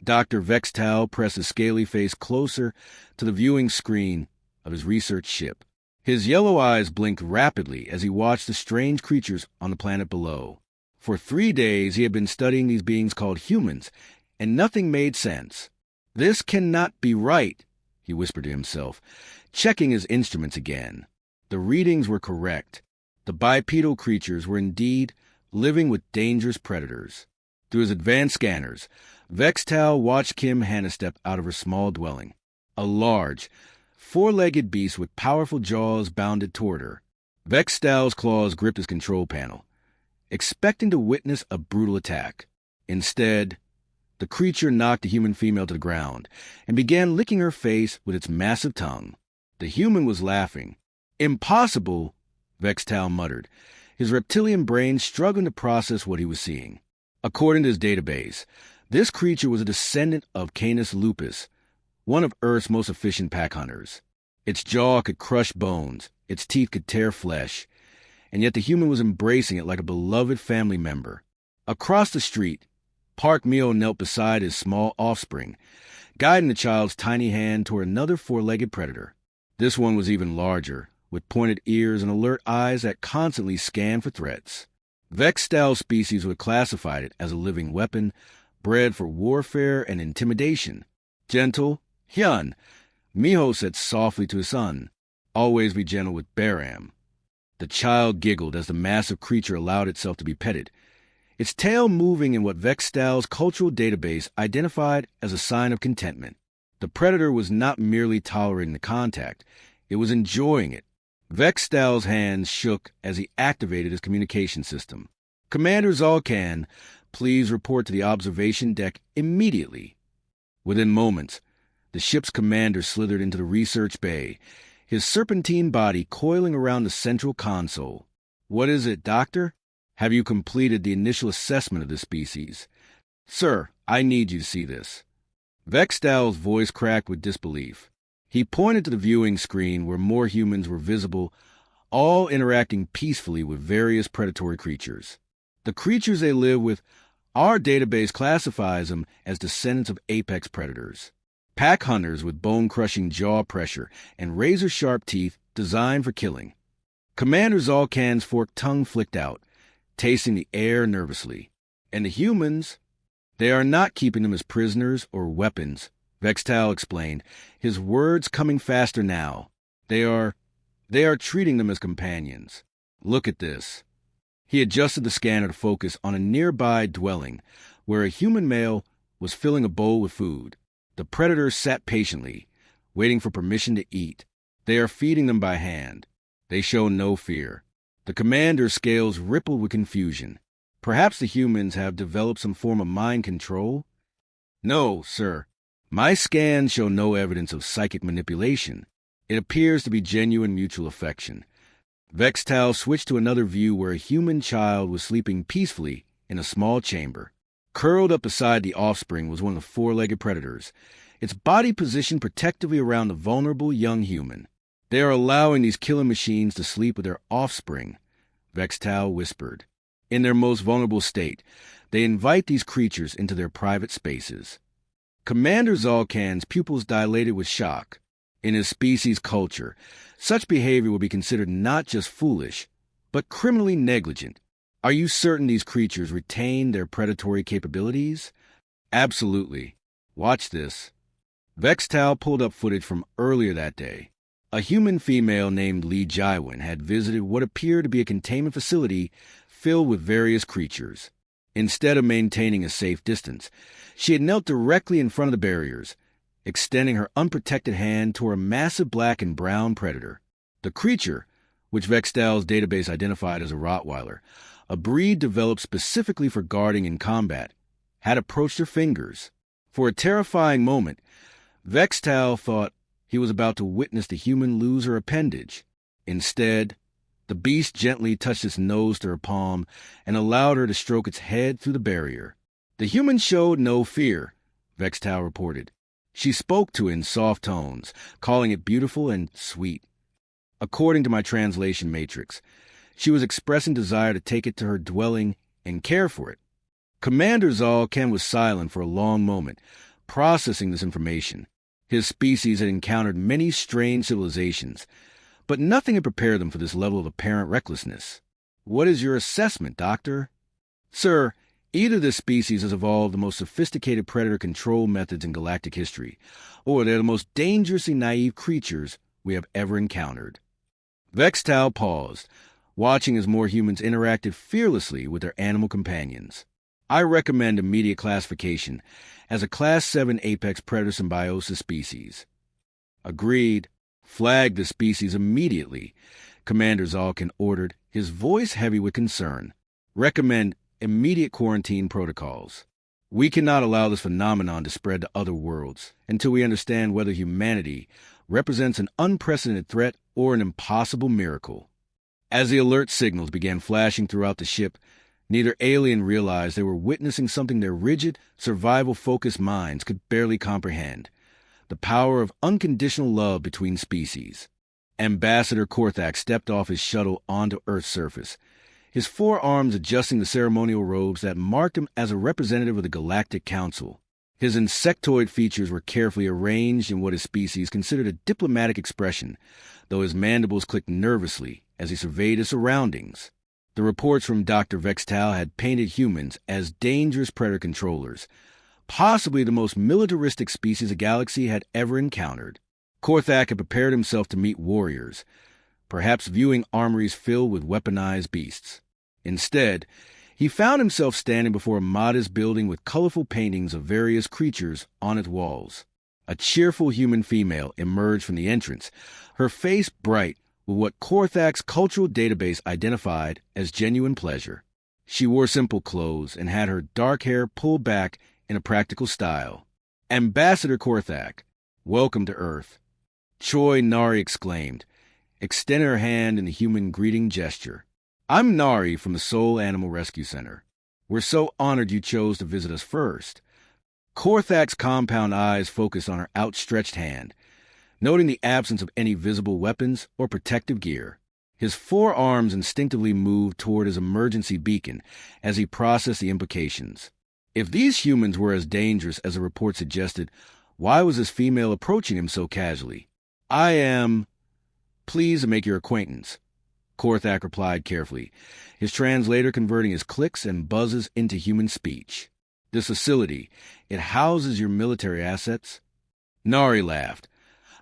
Dr. Vextal pressed his scaly face closer to the viewing screen of his research ship. His yellow eyes blinked rapidly as he watched the strange creatures on the planet below. For 3 days he had been studying these beings called humans, and nothing made sense. "This cannot be right," he whispered to himself, checking his instruments again. The readings were correct. The bipedal creatures were indeed living with dangerous predators. Through his advanced scanners, Vextal watched Kim Hannah step out of her small dwelling. A large, four-legged beast with powerful jaws bounded toward her. Vextal's claws gripped his control panel, expecting to witness a brutal attack. Instead, the creature knocked the human female to the ground and began licking her face with its massive tongue. The human was laughing. "Impossible," Vextal muttered, his reptilian brain struggling to process what he was seeing. According to his database, this creature was a descendant of Canis lupus, one of Earth's most efficient pack hunters. Its jaw could crush bones, its teeth could tear flesh, and yet the human was embracing it like a beloved family member. Across the street, Park Mio knelt beside his small offspring, guiding the child's tiny hand toward another four-legged predator. This one was even larger, with pointed ears and alert eyes that constantly scanned for threats. Vextal's species would classify it as a living weapon, bred for warfare and intimidation. "Gentle, Hyun," Miho said softly to his son. "Always be gentle with Baram." The child giggled as the massive creature allowed itself to be petted, its tail moving in what Vextal's cultural database identified as a sign of contentment. The predator was not merely tolerating the contact, it was enjoying it. Vextal's hands shook as he activated his communication system. "Commander Zalkan, please report to the observation deck immediately." Within moments, the ship's commander slithered into the research bay, his serpentine body coiling around the central console. "What is it, Doctor? Have you completed the initial assessment of this species?" "Sir, I need you to see this." Vextal's voice cracked with disbelief. He pointed to the viewing screen where more humans were visible, all interacting peacefully with various predatory creatures. "The creatures they live with, our database classifies them as descendants of apex predators. Pack hunters with bone-crushing jaw pressure and razor-sharp teeth designed for killing." Commander Zalkan's forked tongue flicked out, tasting the air nervously. "And the humans? They are not keeping them as prisoners or weapons," Vextal explained, his words coming faster now. They are treating them as companions. Look at this." He adjusted the scanner to focus on a nearby dwelling where a human male was filling a bowl with food. The predators sat patiently, waiting for permission to eat. They are feeding them by hand. They show no fear. The commander's scales rippled with confusion. Perhaps the humans have developed some form of mind control? "No, sir. My scans show no evidence of psychic manipulation. It appears to be genuine mutual affection." Vextal switched to another view where a human child was sleeping peacefully in a small chamber. Curled up beside the offspring was one of the four-legged predators, its body positioned protectively around the vulnerable young human. "They are allowing these killing machines to sleep with their offspring," Vextal whispered. "In their most vulnerable state, they invite these creatures into their private spaces." Commander Zalkan's pupils dilated with shock. In his species' culture, such behavior would be considered not just foolish, but criminally negligent. "Are you certain these creatures retain their predatory capabilities?" "Absolutely. Watch this." Vextal pulled up footage from earlier that day. A human female named Lee Jaiwin had visited what appeared to be a containment facility filled with various creatures. Instead of maintaining a safe distance, she had knelt directly in front of the barriers, extending her unprotected hand toward a massive black and brown predator. The creature, which Vextal's database identified as a Rottweiler, a breed developed specifically for guarding in combat, had approached her fingers. For a terrifying moment, Vextal thought he was about to witness the human lose her appendage. Instead, the beast gently touched its nose to her palm and allowed her to stroke its head through the barrier. "The human showed no fear," Vextal reported. "She spoke to it in soft tones, calling it beautiful and sweet. According to my translation matrix, she was expressing desire to take it to her dwelling and care for it." Commander Zalkan was silent for a long moment, processing this information. His species had encountered many strange civilizations, but nothing had prepared them for this level of apparent recklessness. What is your assessment, Doctor? Sir, either this species has evolved the most sophisticated predator control methods in galactic history, or they're the most dangerously naive creatures we have ever encountered. Vextal paused, watching as more humans interacted fearlessly with their animal companions. I recommend immediate classification as a Class 7 apex predator symbiosis species. Agreed. Flag the species immediately, Commander Zalkin ordered, his voice heavy with concern. Recommend immediate quarantine protocols. We cannot allow this phenomenon to spread to other worlds until we understand whether humanity represents an unprecedented threat or an impossible miracle. As the alert signals began flashing throughout the ship, neither alien realized they were witnessing something their rigid, survival-focused minds could barely comprehend: the power of unconditional love between species. Ambassador Korthak stepped off his shuttle onto Earth's surface, his forearms adjusting the ceremonial robes that marked him as a representative of the Galactic Council. His insectoid features were carefully arranged in what his species considered a diplomatic expression, though his mandibles clicked nervously as he surveyed his surroundings. The reports from Dr. Vextal had painted humans as dangerous predator controllers, possibly the most militaristic species the galaxy had ever encountered. Korthak had prepared himself to meet warriors, perhaps viewing armories filled with weaponized beasts. Instead, he found himself standing before a modest building with colorful paintings of various creatures on its walls. A cheerful human female emerged from the entrance, her face bright with what Korthak's cultural database identified as genuine pleasure. She wore simple clothes and had her dark hair pulled back in a practical style. Ambassador Korthak, welcome to Earth, Choi Nari exclaimed, extending her hand in the human greeting gesture. I'm Nari from the Soul Animal Rescue Center. We're so honored you chose to visit us first. Korthak's compound eyes focused on her outstretched hand, noting the absence of any visible weapons or protective gear. His forearms instinctively moved toward his emergency beacon as he processed the implications. If these humans were as dangerous as the report suggested, why was this female approaching him so casually? I am pleased to make your acquaintance, Korthak replied carefully, his translator converting his clicks and buzzes into human speech. This facility, it houses your military assets? Nari laughed,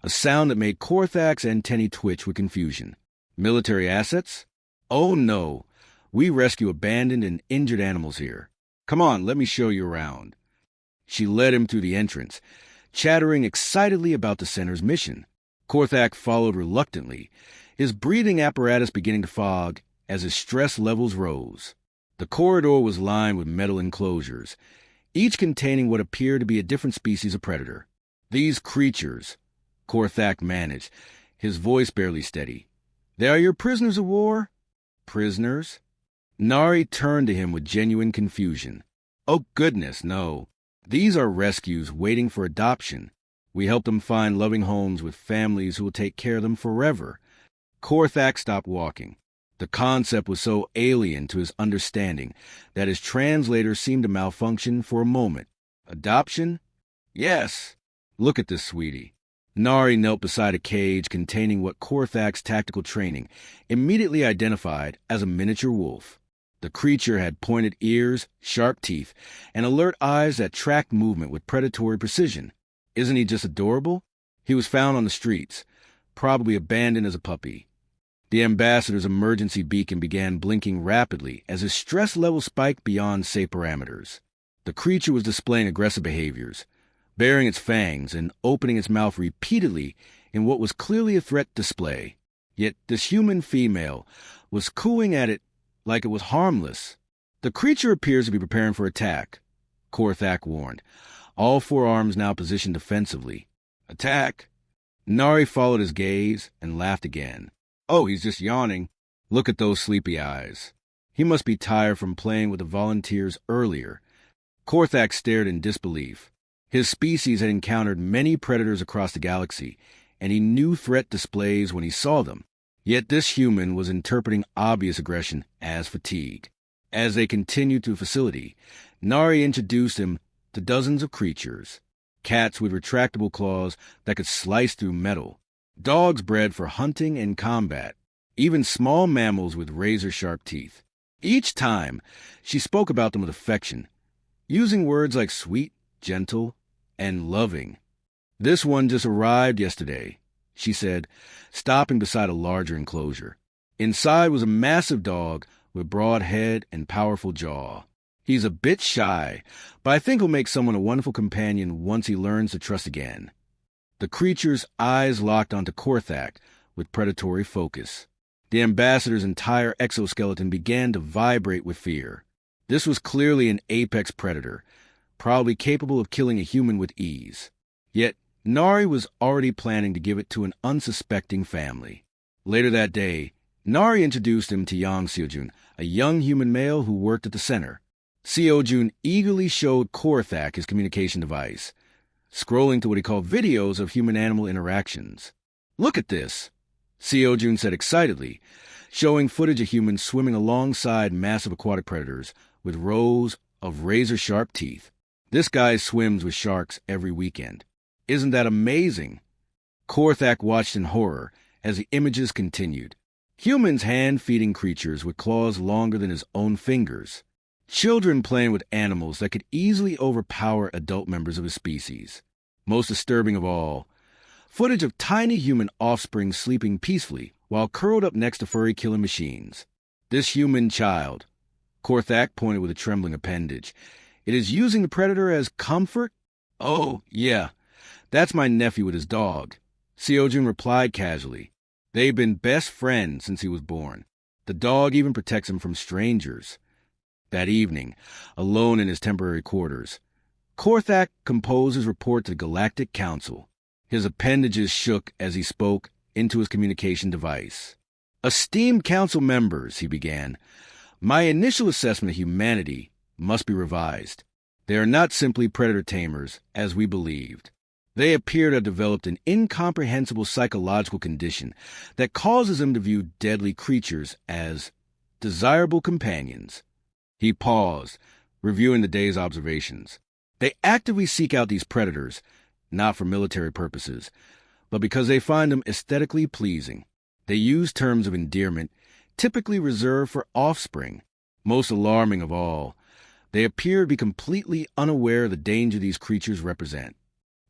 a sound that made Korthak's antennae twitch with confusion. Military assets? Oh no, we rescue abandoned and injured animals here. Come on, let me show you around. She led him through the entrance, chattering excitedly about the center's mission. Korthak followed reluctantly, his breathing apparatus beginning to fog as his stress levels rose. The corridor was lined with metal enclosures, each containing what appeared to be a different species of predator. These creatures, Korthak managed, his voice barely steady. They are your prisoners of war? Prisoners? Nari turned to him with genuine confusion. Oh goodness, no. These are rescues waiting for adoption. We help them find loving homes with families who will take care of them forever. Korthak stopped walking. The concept was so alien to his understanding that his translator seemed to malfunction for a moment. Adoption? Yes. Look at this, sweetie. Nari knelt beside a cage containing what Korthak's tactical training immediately identified as a miniature wolf. The creature had pointed ears, sharp teeth, and alert eyes that tracked movement with predatory precision. Isn't he just adorable? He was found on the streets, probably abandoned as a puppy. The ambassador's emergency beacon began blinking rapidly as his stress level spiked beyond safe parameters. The creature was displaying aggressive behaviors, baring its fangs and opening its mouth repeatedly in what was clearly a threat display. Yet this human female was cooing at it like it was harmless. The creature appears to be preparing for attack, Korthak warned, all four arms now positioned defensively. Attack? Nari followed his gaze and laughed again. Oh, he's just yawning. Look at those sleepy eyes. He must be tired from playing with the volunteers earlier. Korthak stared in disbelief. His species had encountered many predators across the galaxy, and he knew threat displays when he saw them. Yet this human was interpreting obvious aggression as fatigue. As they continued through the facility, Nari introduced him to dozens of creatures. cats with retractable claws that could slice through metal, dogs bred for hunting and combat, even small mammals with razor-sharp teeth. Each time, she spoke about them with affection, using words like sweet, gentle, and loving. "This one just arrived yesterday," she said, stopping beside a larger enclosure. Inside was a massive dog with broad head and powerful jaw. "He's a bit shy, but I think he'll make someone a wonderful companion once he learns to trust again." The creature's eyes locked onto Korthak with predatory focus. The ambassador's entire exoskeleton began to vibrate with fear. This was clearly an apex predator, probably capable of killing a human with ease. Yet Nari was already planning to give it to an unsuspecting family. Later that day, Nari introduced him to Yang Seojun, a young human male who worked at the center. Seojun eagerly showed Korthak his communication device, scrolling to what he called videos of human-animal interactions. "Look at this," Seojun said excitedly, showing footage of humans swimming alongside massive aquatic predators with rows of razor-sharp teeth. "This guy swims with sharks every weekend. Isn't that amazing?" Korthak watched in horror as the images continued. Humans hand-feeding creatures with claws longer than his own fingers. Children playing with animals that could easily overpower adult members of his species. Most disturbing of all, footage of tiny human offspring sleeping peacefully while curled up next to furry killing machines. "This human child," Korthak pointed with a trembling appendage, "it is using the predator as comfort?" "Oh, yeah, that's my nephew with his dog," Seojun replied casually. "They've been best friends since he was born. The dog even protects him from strangers." That evening, alone in his temporary quarters, Korthak composed his report to the Galactic Council. His appendages shook as he spoke into his communication device. "Esteemed council members," he began, "my initial assessment of humanity must be revised. They are not simply predator tamers, as we believed. They appear to have developed an incomprehensible psychological condition that causes them to view deadly creatures as desirable companions." He paused, reviewing the day's observations. "They actively seek out these predators, not for military purposes, but because they find them aesthetically pleasing. They use terms of endearment typically reserved for offspring. Most alarming of all, they appear to be completely unaware of the danger these creatures represent."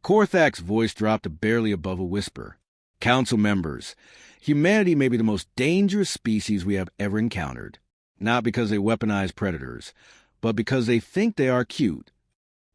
Korthak's voice dropped to barely above a whisper. "Council members, humanity may be the most dangerous species we have ever encountered. Not because they weaponize predators, but because they think they are cute."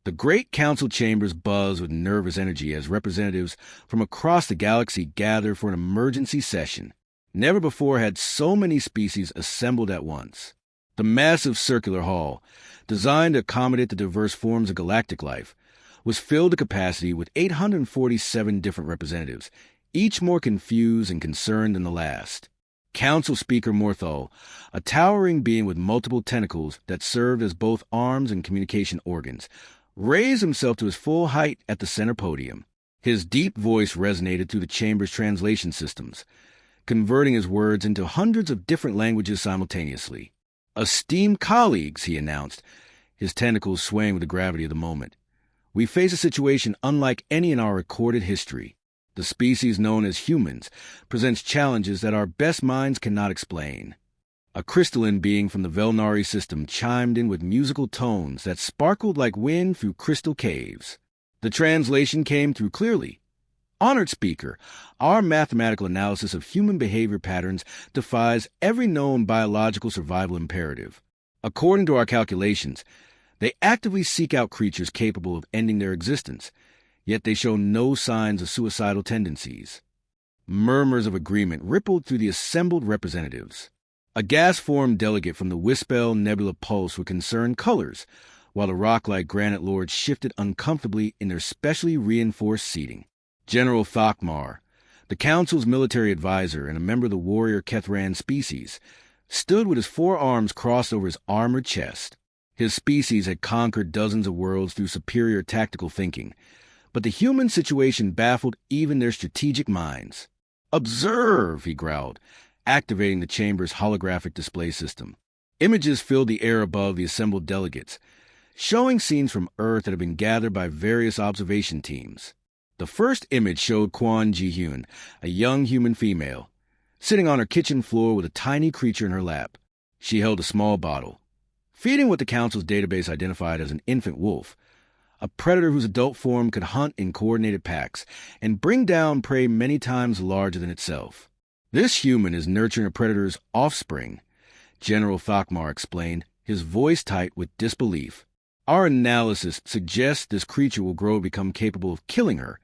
The great council chambers buzzed with nervous energy as representatives from across the galaxy gathered for an emergency session. Never before had so many species assembled at once. The massive circular hall, designed to accommodate the diverse forms of galactic life, was filled to capacity with 847 different representatives, each more confused and concerned than the last. Council Speaker Morthal, a towering being with multiple tentacles that served as both arms and communication organs, raised himself to his full height at the center podium. His deep voice resonated through the chamber's translation systems, converting his words into hundreds of different languages simultaneously. "Esteemed colleagues," he announced, his tentacles swaying with the gravity of the moment, "we face a situation unlike any in our recorded history. The species known as humans presents challenges that our best minds cannot explain." A crystalline being from the Velnari system chimed in with musical tones that sparkled like wind through crystal caves. The translation came through clearly. "Honored Speaker, our mathematical analysis of human behavior patterns defies every known biological survival imperative. According to our calculations, they actively seek out creatures capable of ending their existence, yet they show no signs of suicidal tendencies." Murmurs of agreement rippled through the assembled representatives. A gas-formed delegate from the Wispel Nebula Pulse with concerned colors, while the rock-like granite lords shifted uncomfortably in their specially reinforced seating. General Thakmar, the council's military advisor and a member of the warrior Kethran species, stood with his forearms crossed over his armored chest. His species had conquered dozens of worlds through superior tactical thinking, but the human situation baffled even their strategic minds. "Observe," he growled, activating the chamber's holographic display system. Images filled the air above the assembled delegates, showing scenes from Earth that had been gathered by various observation teams. The first image showed Kwon Ji-hyun, a young human female, sitting on her kitchen floor with a tiny creature in her lap. She held a small bottle, feeding what the Council's database identified as an infant wolf, a predator whose adult form could hunt in coordinated packs and bring down prey many times larger than itself. This human is nurturing a predator's offspring, General Thakmar explained, his voice tight with disbelief. Our analysis suggests this creature will grow to become capable of killing her,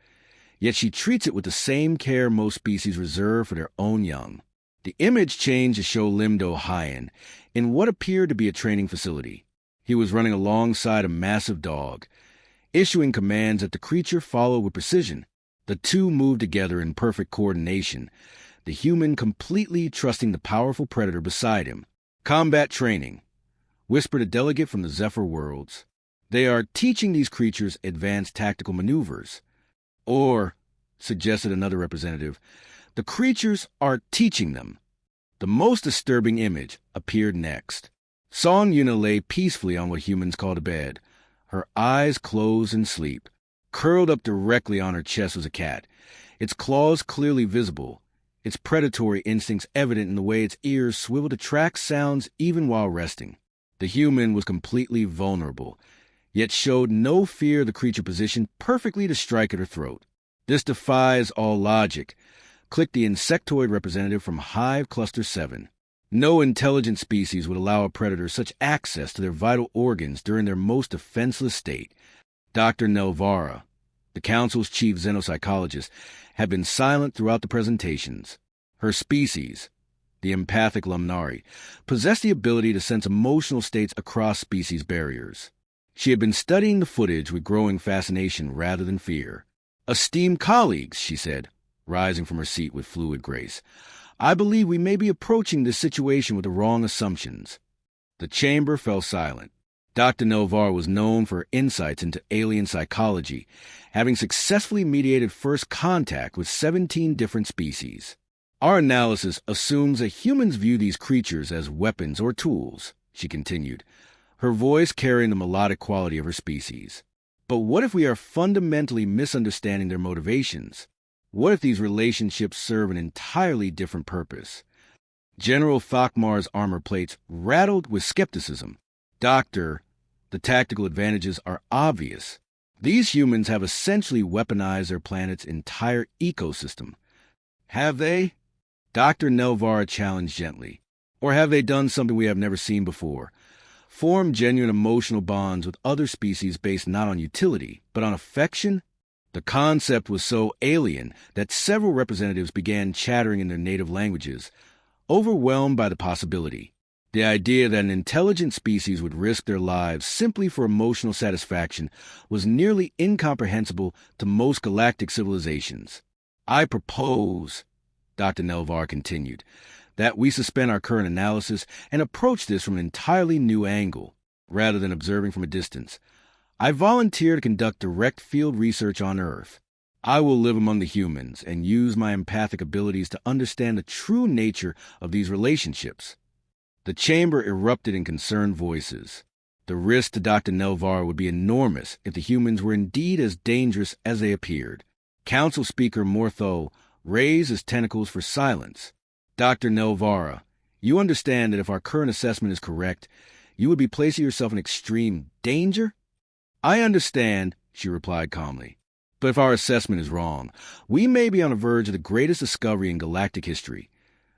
yet she treats it with the same care most species reserve for their own young. The image changed to show Lim Do-hyun in what appeared to be a training facility. He was running alongside a massive dog, issuing commands that the creature followed with precision. The two moved together in perfect coordination, the human completely trusting the powerful predator beside him. Combat training, whispered a delegate from the Zephyr worlds. They are teaching these creatures advanced tactical maneuvers. Or, suggested another representative, the creatures are teaching them. The most disturbing image appeared next. Song Yuna lay peacefully on what humans called a bed. Her eyes closed in sleep. Curled up directly on her chest was a cat, its claws clearly visible, its predatory instincts evident in the way its ears swiveled to track sounds even while resting. The human was completely vulnerable, yet showed no fear of the creature positioned perfectly to strike at her throat. This defies all logic, clicked the insectoid representative from Hive Cluster 7. No intelligent species would allow a predator such access to their vital organs during their most defenseless state. Dr. Nelvara, the Council's chief xenopsychologist, had been silent throughout the presentations. Her species, the empathic Lumnari, possessed the ability to sense emotional states across species barriers. She had been studying the footage with growing fascination rather than fear. "Esteemed colleagues," she said, rising from her seat with fluid grace, "I believe we may be approaching this situation with the wrong assumptions." The chamber fell silent. Dr. Nelvar was known for her insights into alien psychology, having successfully mediated first contact with 17 different species. "Our analysis assumes that humans view these creatures as weapons or tools," she continued, her voice carrying the melodic quality of her species. "But what if we are fundamentally misunderstanding their motivations? What if these relationships serve an entirely different purpose?" General Thakmar's armor plates rattled with skepticism. "Doctor, the tactical advantages are obvious. These humans have essentially weaponized their planet's entire ecosystem." "Have they?" Dr. Nelvar challenged gently. "Or have they done something we have never seen before? Formed genuine emotional bonds with other species based not on utility, but on affection?" The concept was so alien that several representatives began chattering in their native languages, overwhelmed by the possibility. The idea that an intelligent species would risk their lives simply for emotional satisfaction was nearly incomprehensible to most galactic civilizations. "I propose," Dr. Nelvar continued, "that we suspend our current analysis and approach this from an entirely new angle, rather than observing from a distance. I volunteer to conduct direct field research on Earth. I will live among the humans and use my empathic abilities to understand the true nature of these relationships." The chamber erupted in concerned voices. The risk to Dr. Nelvar would be enormous if the humans were indeed as dangerous as they appeared. Council Speaker Mortho raised his tentacles for silence. "Dr. Nelvara, you understand that if our current assessment is correct, you would be placing yourself in extreme danger?" "I understand," she replied calmly. "But if our assessment is wrong, we may be on the verge of the greatest discovery in galactic history,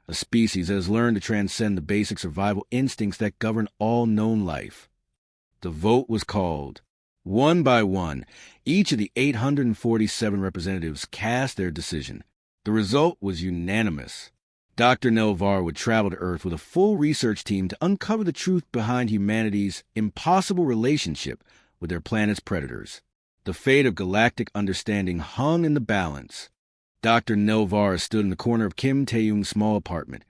a species that has learned to transcend the basic survival instincts that govern all known life." The vote was called. One by one, each of the 847 representatives cast their decision. The result was unanimous. Dr. Nelvar would travel to Earth with a full research team to uncover the truth behind humanity's impossible relationship with their planet's predators. The fate of galactic understanding hung in the balance. Dr. Nelvar stood in the corner of Kim Tae-young's small apartment,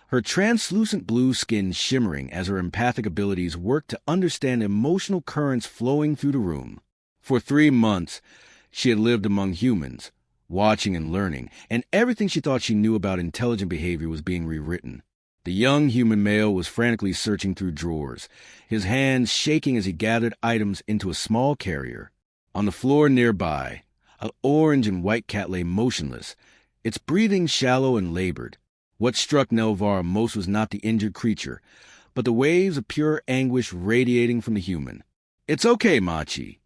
her translucent blue skin shimmering as her empathic abilities worked to understand emotional currents flowing through the room. For 3 months, she had lived among humans, watching and learning, and everything she thought she knew about intelligent behavior was being rewritten. The young human male was frantically searching through drawers, his hands shaking as he gathered items into a small carrier. On the floor nearby, an orange and white cat lay motionless, its breathing shallow and labored. What struck Nelvara most was not the injured creature, but the waves of pure anguish radiating from the human. "It's okay, Machi,"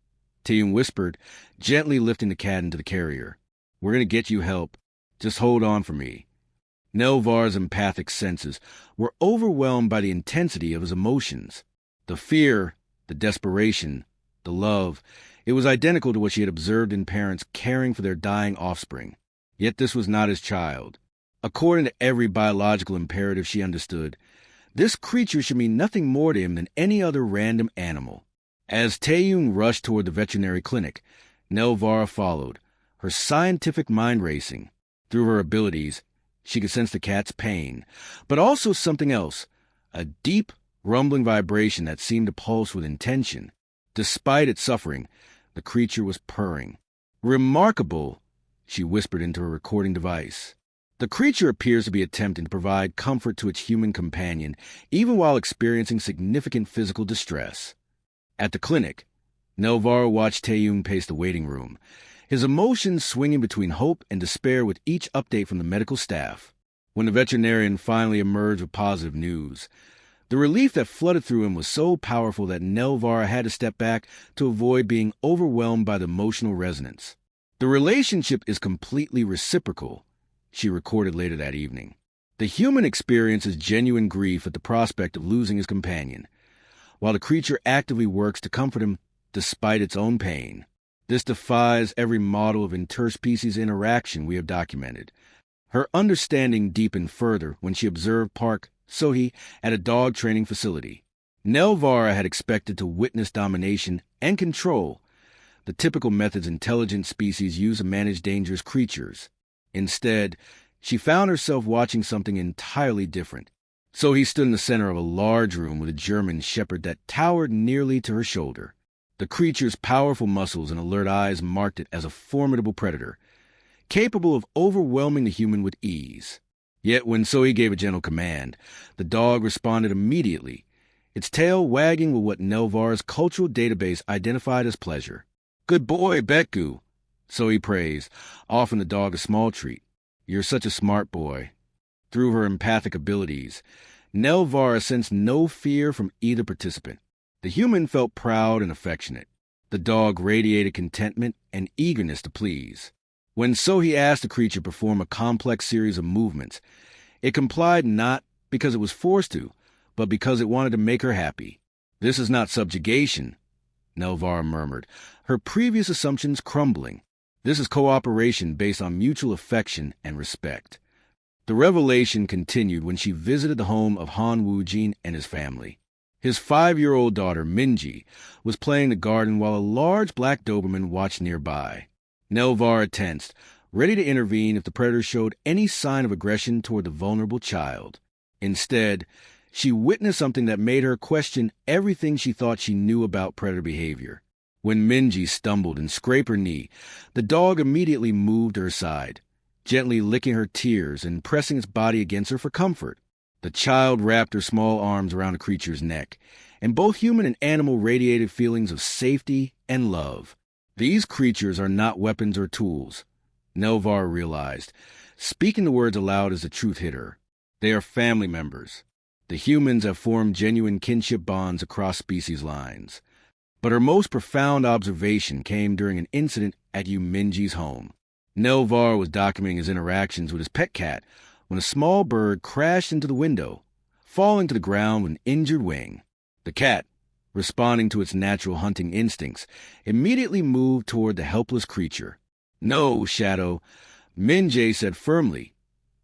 Taeyun whispered, gently lifting the cat into the carrier. "We're going to get you help. Just hold on for me." Nelvar's empathic senses were overwhelmed by the intensity of his emotions. The fear, the desperation, the love, it was identical to what she had observed in parents caring for their dying offspring. Yet this was not his child. According to every biological imperative she understood, this creature should mean nothing more to him than any other random animal. As Taeyun rushed toward the veterinary clinic, Nelvara followed, her scientific mind racing. Through her abilities, she could sense the cat's pain, but also something else, a deep, rumbling vibration that seemed to pulse with intention. Despite its suffering, the creature was purring. "Remarkable," she whispered into her recording device. "The creature appears to be attempting to provide comfort to its human companion, even while experiencing significant physical distress." At the clinic, Nelvara watched Taeyun pace the waiting room, his emotions swinging between hope and despair with each update from the medical staff. When the veterinarian finally emerged with positive news, the relief that flooded through him was so powerful that Nelvara had to step back to avoid being overwhelmed by the emotional resonance. "The relationship is completely reciprocal," she recorded later that evening. "The human experiences genuine grief at the prospect of losing his companion, while the creature actively works to comfort him despite its own pain. This defies every model of interspecies interaction we have documented." Her understanding deepened further when she observed Park Sohee at a dog training facility. Nelvara had expected to witness domination and control, the typical methods intelligent species use to manage dangerous creatures. Instead, she found herself watching something entirely different. Sohee stood in the center of a large room with a German shepherd that towered nearly to her shoulder. The creature's powerful muscles and alert eyes marked it as a formidable predator, capable of overwhelming the human with ease. Yet when Sohee gave a gentle command, the dog responded immediately, its tail wagging with what Nelvar's cultural database identified as pleasure. "Good boy, Betgu," Sohee praised, offering the dog a small treat. "You're such a smart boy." Through her empathic abilities, Nelvara sensed no fear from either participant. The human felt proud and affectionate. The dog radiated contentment and eagerness to please. When Sohee asked the creature to perform a complex series of movements, it complied not because it was forced to, but because it wanted to make her happy. "This is not subjugation," Nelvara murmured, her previous assumptions crumbling. "This is cooperation based on mutual affection and respect." The revelation continued when she visited the home of Han Woojin and his family. His 5-year-old daughter, Minji, was playing in the garden while a large black Doberman watched nearby. Nelvara tensed, ready to intervene if the predator showed any sign of aggression toward the vulnerable child. Instead, she witnessed something that made her question everything she thought she knew about predator behavior. When Minji stumbled and scraped her knee, the dog immediately moved to her side, gently licking her tears and pressing its body against her for comfort. The child wrapped her small arms around the creature's neck, and both human and animal radiated feelings of safety and love. These creatures are not weapons or tools, Nelvara realized, speaking the words aloud as the truth hit her. They are family members. The humans have formed genuine kinship bonds across species lines. But her most profound observation came during an incident at Minji's home. Nelvara was documenting his interactions with his pet cat when a small bird crashed into the window, falling to the ground with an injured wing. The cat, responding to its natural hunting instincts, immediately moved toward the helpless creature. "No, Shadow," Minji said firmly,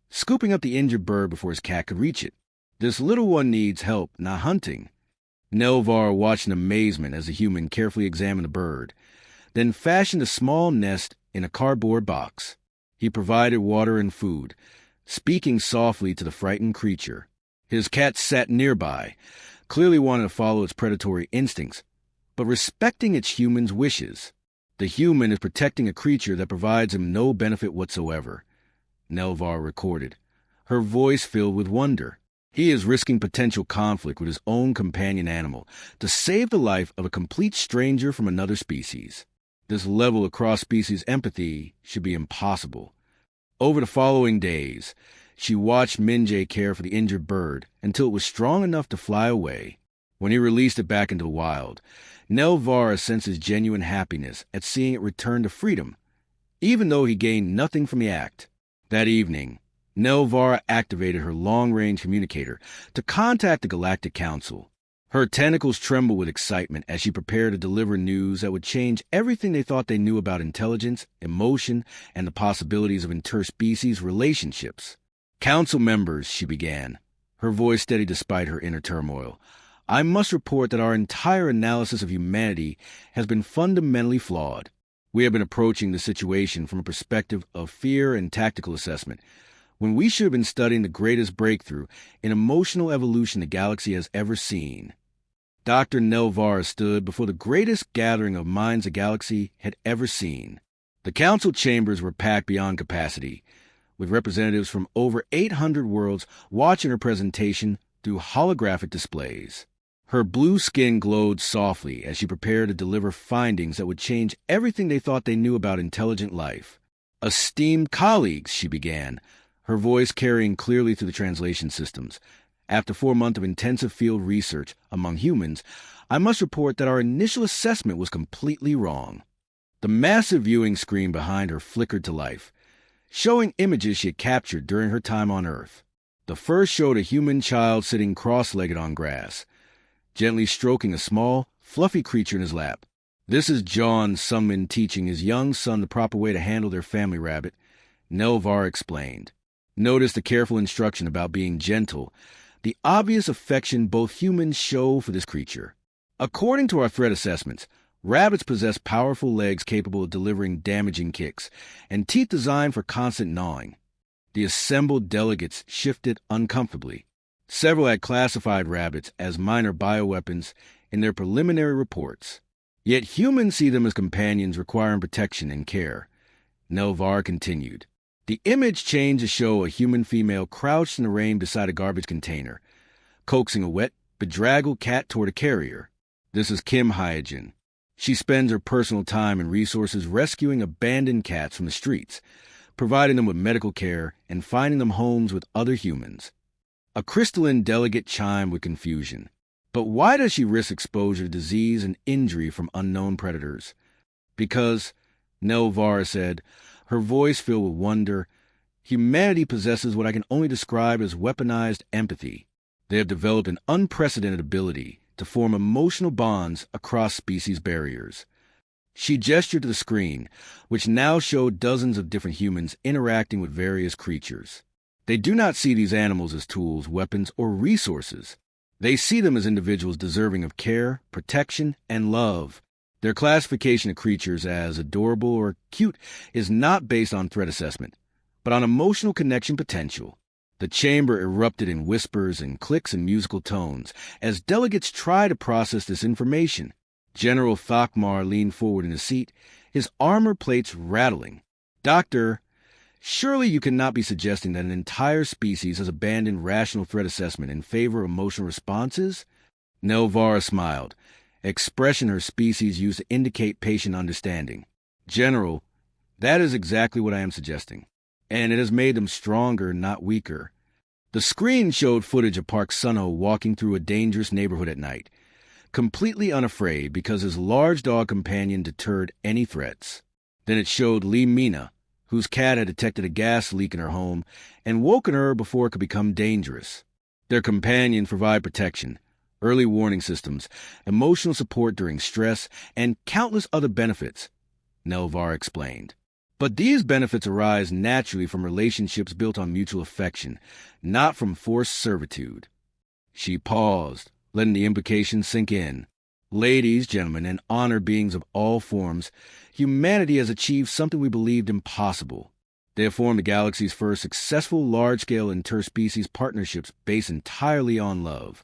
scooping up the injured bird before his cat could reach it. "This little one needs help, not hunting." Nelvara watched in amazement as the human carefully examined the bird, then fashioned a small nest in a cardboard box. He provided water and food, speaking softly to the frightened creature. His cat sat nearby, clearly wanting to follow its predatory instincts, but respecting its human's wishes. The human is protecting a creature that provides him no benefit whatsoever, Nelvara recorded, her voice filled with wonder. He is risking potential conflict with his own companion animal to save the life of a complete stranger from another species. This level of cross-species empathy should be impossible. Over the following days, she watched Minjay care for the injured bird until it was strong enough to fly away. When he released it back into the wild, Nelvara senses genuine happiness at seeing it return to freedom, even though he gained nothing from the act. That evening, Nelvara activated her long-range communicator to contact the Galactic Council. Her tentacles trembled with excitement as she prepared to deliver news that would change everything they thought they knew about intelligence, emotion, and the possibilities of interspecies relationships. "Council members," she began, her voice steady despite her inner turmoil, "I must report that our entire analysis of humanity has been fundamentally flawed. We have been approaching the situation from a perspective of fear and tactical assessment, when we should have been studying the greatest breakthrough in emotional evolution the galaxy has ever seen." Dr. Nelvara stood before the greatest gathering of minds the galaxy had ever seen. The council chambers were packed beyond capacity, with representatives from over 800 worlds watching her presentation through holographic displays. Her blue skin glowed softly as she prepared to deliver findings that would change everything they thought they knew about intelligent life. "Esteemed colleagues," she began, her voice carrying clearly through the translation systems. "After 4 months of intensive field research among humans, I must report that our initial assessment was completely wrong." The massive viewing screen behind her flickered to life, showing images she had captured during her time on Earth. The first showed a human child sitting cross-legged on grass, gently stroking a small, fluffy creature in his lap. "This is John Sunman teaching his young son the proper way to handle their family rabbit," Nelvar explained. "Notice the careful instruction about being gentle, the obvious affection both humans show for this creature. According to our threat assessments, rabbits possess powerful legs capable of delivering damaging kicks, and teeth designed for constant gnawing." The assembled delegates shifted uncomfortably. Several had classified rabbits as minor bioweapons in their preliminary reports. Yet humans see them as companions requiring protection and care. Nelvar continued. The image changed to show a human female crouched in the rain beside a garbage container, coaxing a wet, bedraggled cat toward a carrier. This is Kim Hyojin. She spends her personal time and resources rescuing abandoned cats from the streets, providing them with medical care, and finding them homes with other humans. A crystalline delegate chimed with confusion. But why does she risk exposure to disease and injury from unknown predators? "Because," Nelvar said, her voice filled with wonder, "humanity possesses what I can only describe as weaponized empathy. They have developed an unprecedented ability to form emotional bonds across species barriers." She gestured to the screen, which now showed dozens of different humans interacting with various creatures. They do not see these animals as tools, weapons, or resources. They see them as individuals deserving of care, protection, and love. Their classification of creatures as adorable or cute is not based on threat assessment, but on emotional connection potential. The chamber erupted in whispers and clicks and musical tones as delegates tried to process this information. General Thakmar leaned forward in his seat, his armor plates rattling. "Doctor, surely you cannot be suggesting that an entire species has abandoned rational threat assessment in favor of emotional responses?" Nelvara smiled, expression her species used to indicate patient understanding. "General, that is exactly what I am suggesting. And it has made them stronger, not weaker." The screen showed footage of Park Sun-ho walking through a dangerous neighborhood at night, completely unafraid because his large dog companion deterred any threats. Then it showed Lee Mina, whose cat had detected a gas leak in her home and woken her before it could become dangerous. Their companions provide protection, early warning systems, emotional support during stress, and countless other benefits, Nelvar explained. But these benefits arise naturally from relationships built on mutual affection, not from forced servitude. She paused, letting the implications sink in. "Ladies, gentlemen, and honored beings of all forms, humanity has achieved something we believed impossible. They have formed the galaxy's first successful large-scale interspecies partnerships based entirely on love."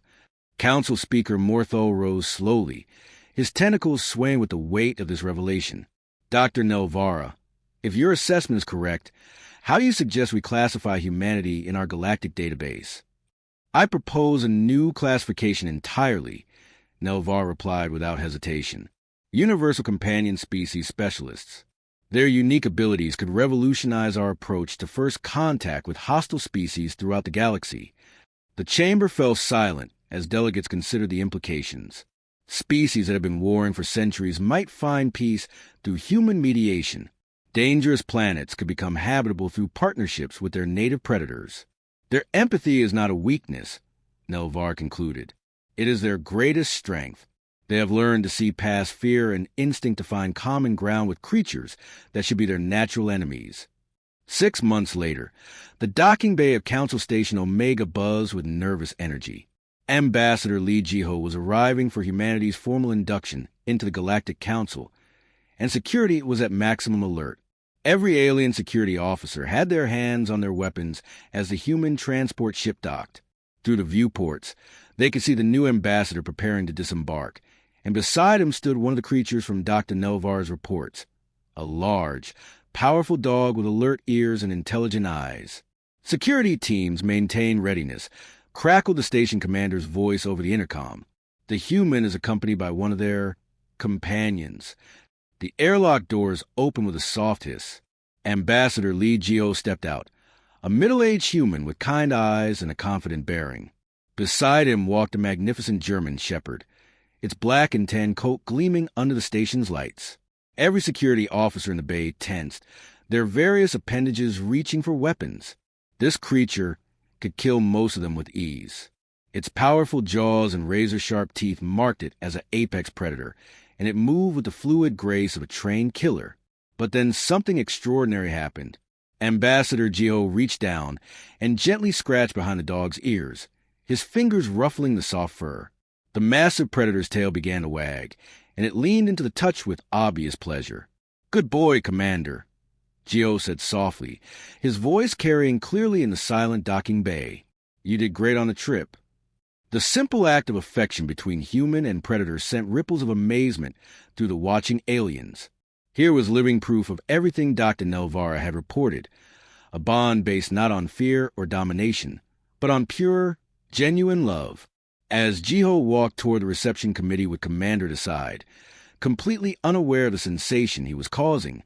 Council Speaker Morthal rose slowly, his tentacles swaying with the weight of this revelation. "Dr. Nelvara, if your assessment is correct, how do you suggest we classify humanity in our galactic database?" I propose a new classification entirely, Nelvar replied without hesitation. Universal Companion Species Specialists. Their unique abilities could revolutionize our approach to first contact with hostile species throughout the galaxy. The chamber fell silent as delegates considered the implications. Species that have been warring for centuries might find peace through human mediation. Dangerous planets could become habitable through partnerships with their native predators. Their empathy is not a weakness, Nelvar concluded. It is their greatest strength. They have learned to see past fear and instinct to find common ground with creatures that should be their natural enemies. 6 months later, the docking bay of Council Station Omega buzzed with nervous energy. Ambassador Lee Jiho was arriving for humanity's formal induction into the Galactic Council, and security was at maximum alert. Every alien security officer had their hands on their weapons as the human transport ship docked. Through the viewports, they could see the new ambassador preparing to disembark, and beside him stood one of the creatures from Dr. Nelvar's reports, a large, powerful dog with alert ears and intelligent eyes. Security teams maintained readiness, crackled the station commander's voice over the intercom. The human is accompanied by one of their companions. The airlock doors opened with a soft hiss. Ambassador Lee Jio stepped out, a middle-aged human with kind eyes and a confident bearing. Beside him walked a magnificent German shepherd, its black and tan coat gleaming under the station's lights. Every security officer in the bay tensed, their various appendages reaching for weapons. This creature could kill most of them with ease. Its powerful jaws and razor-sharp teeth marked it as an apex predator, and it moved with the fluid grace of a trained killer. But then something extraordinary happened. Ambassador Gio reached down and gently scratched behind the dog's ears, his fingers ruffling the soft fur. The massive predator's tail began to wag, and it leaned into the touch with obvious pleasure. "Good boy, Commander," Gio said softly, his voice carrying clearly in the silent docking bay. "You did great on the trip." The simple act of affection between human and predator sent ripples of amazement through the watching aliens. Here was living proof of everything Dr. Nelvara had reported, a bond based not on fear or domination, but on pure, genuine love. As Jiho walked toward the reception committee with Commander at his side, completely unaware of the sensation he was causing,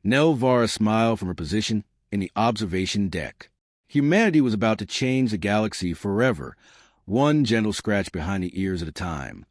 Nelvara smiled from her position in the observation deck. Humanity was about to change the galaxy forever, one gentle scratch behind the ears at a time.